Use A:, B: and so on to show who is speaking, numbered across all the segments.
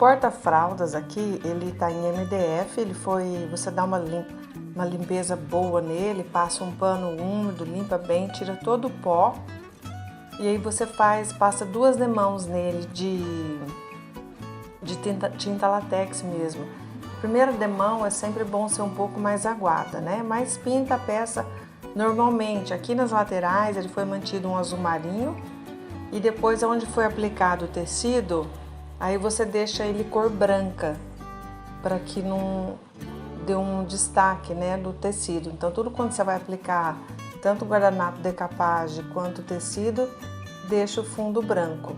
A: porta-fraldas aqui, ele tá em MDF, você dá uma limpeza boa nele, passa um pano úmido, limpa bem, tira todo o pó. E aí você passa 2 demãos nele de tinta látex mesmo. Primeira demão é sempre bom ser um pouco mais aguada, né? Mas pinta a peça normalmente. Aqui nas laterais ele foi mantido um azul marinho e depois onde foi aplicado o tecido, aí você deixa ele cor branca para que não dê um destaque, né, do tecido. Então tudo quando você vai aplicar, tanto o guardanapo decapage quanto o tecido, deixa o fundo branco.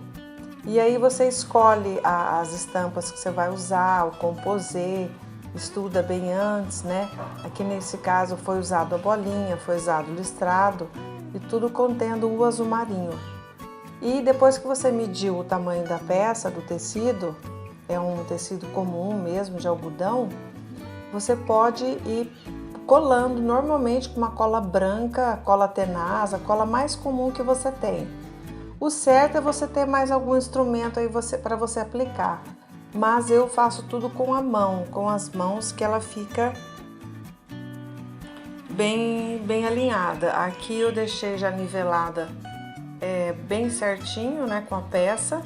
A: E aí você escolhe as estampas que você vai usar, o composê, estuda bem antes, né? Aqui nesse caso foi usado a bolinha, foi usado o listrado e tudo contendo o azul marinho. E depois que você mediu o tamanho da peça, do tecido, é um tecido comum mesmo, de algodão, você pode ir colando normalmente com uma cola branca, cola tenaz, a cola mais comum que você tem. O certo é você ter mais algum instrumento aí para você aplicar, mas eu faço tudo com a mão, com as mãos, que ela fica bem alinhada. Aqui eu deixei já nivelada bem certinho, né, com a peça,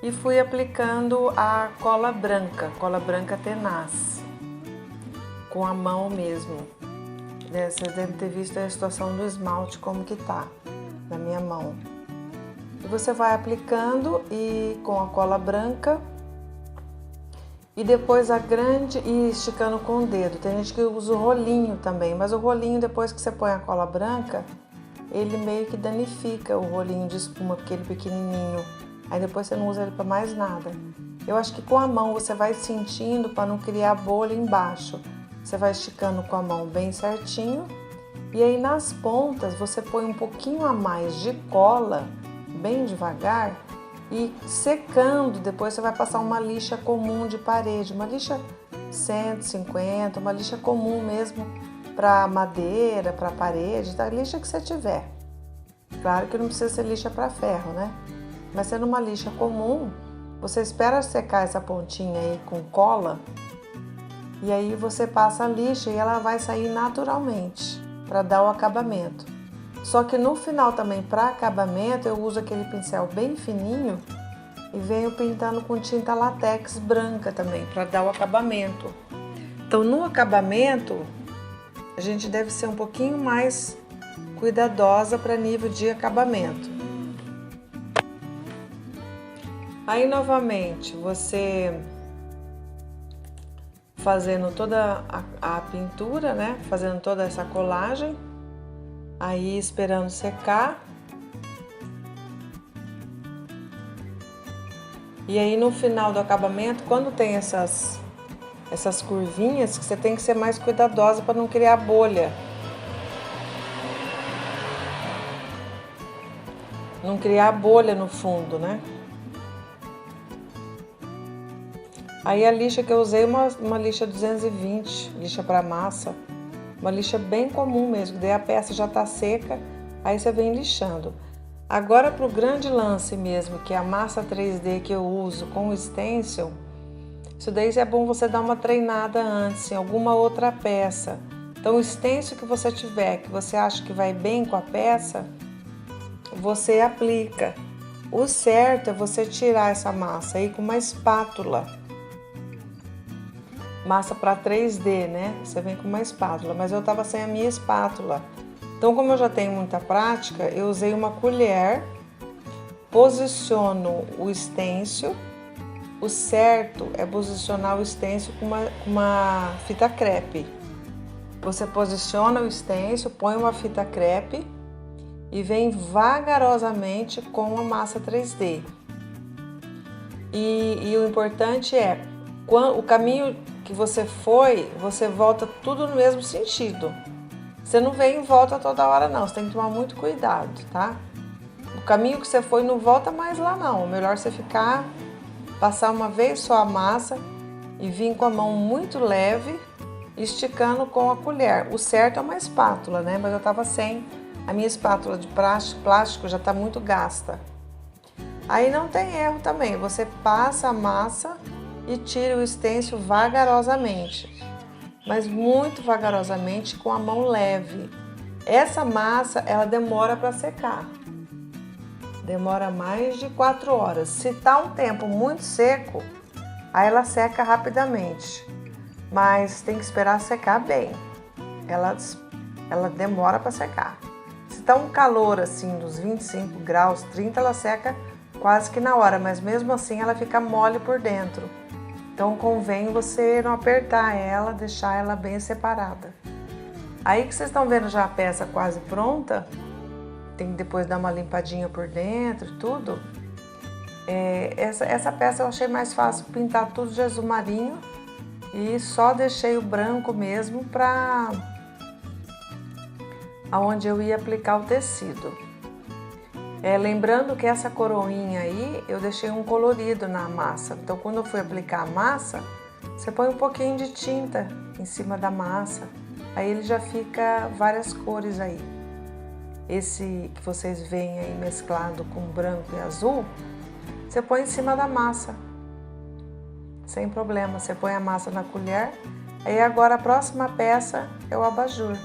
A: e fui aplicando a cola branca tenaz, com a mão mesmo. Vocês devem ter visto a situação do esmalte como que tá na minha mão. E você vai aplicando e com a cola branca e depois a grande e esticando com o dedo. Tem gente que usa o rolinho também, mas o rolinho, depois que você põe a cola branca, ele meio que danifica o rolinho de espuma, aquele pequenininho. Aí depois você não usa ele para mais nada. Eu acho que com a mão você vai sentindo para não criar bolha embaixo. Você vai esticando com a mão bem certinho e aí nas pontas você põe um pouquinho a mais de cola, bem devagar, e secando. Depois você vai passar uma lixa comum de parede, uma lixa 150, uma lixa comum mesmo para madeira, para parede, da lixa que você tiver. Claro que não precisa ser lixa para ferro, né? Mas sendo uma lixa comum, você espera secar essa pontinha aí com cola e aí você passa a lixa e ela vai sair naturalmente para dar o acabamento. Só que no final também, para acabamento, eu uso aquele pincel bem fininho e venho pintando com tinta látex branca também, para dar o acabamento. Então, no acabamento, a gente deve ser um pouquinho mais cuidadosa para nível de acabamento. Aí, novamente, você fazendo toda a pintura, né? Fazendo toda essa colagem. Aí esperando secar. E aí no final do acabamento, quando tem essas curvinhas, que você tem que ser mais cuidadosa para não criar bolha. Não criar bolha no fundo, né? Aí a lixa que eu usei, uma lixa 220, lixa para massa. Uma lixa bem comum mesmo, daí a peça já tá seca, aí você vem lixando. Agora para o grande lance mesmo, que é a massa 3D que eu uso com o stencil, isso daí é bom você dar uma treinada antes em alguma outra peça. Então o stencil que você tiver, que você acha que vai bem com a peça, você aplica. O certo é você tirar essa massa aí com uma espátula. Massa para 3D, né? Você vem com uma espátula, mas eu tava sem a minha espátula. Então, como eu já tenho muita prática, eu usei uma colher, posiciono o stencil. O certo é posicionar o stencil com uma fita crepe. Você posiciona o stencil, põe uma fita crepe e vem vagarosamente com a massa 3D. E o importante é, o caminho que você foi, você volta tudo no mesmo sentido. Você não vem e volta toda hora não, você tem que tomar muito cuidado, tá? O caminho que você foi não volta mais lá não, melhor você passar uma vez só a massa e vir com a mão muito leve, esticando com a colher. O certo é uma espátula, né? Mas eu tava sem, a minha espátula de plástico já tá muito gasta. Aí não tem erro também, você passa a massa e tire o estêncil vagarosamente, mas muito vagarosamente, com a mão leve. Essa massa, ela demora para secar. Demora mais de 4 horas. Se tá um tempo muito seco, aí ela seca rapidamente. Mas tem que esperar secar bem. Ela demora para secar. Se tá um calor assim, dos 25 graus, 30, ela seca quase que na hora, mas mesmo assim ela fica mole por dentro. Então convém você não apertar ela, deixar ela bem separada. Aí que vocês estão vendo já a peça quase pronta, tem que depois dar uma limpadinha por dentro e tudo. Essa peça eu achei mais fácil pintar tudo de azul marinho e só deixei o branco mesmo para aonde eu ia aplicar o tecido. Lembrando que essa coroinha aí eu deixei um colorido na massa, então quando eu fui aplicar a massa, você põe um pouquinho de tinta em cima da massa, aí ele já fica várias cores aí. Esse que vocês veem aí mesclado com branco e azul, você põe em cima da massa, sem problema. Você põe a massa na colher. Aí agora a próxima peça é o abajur.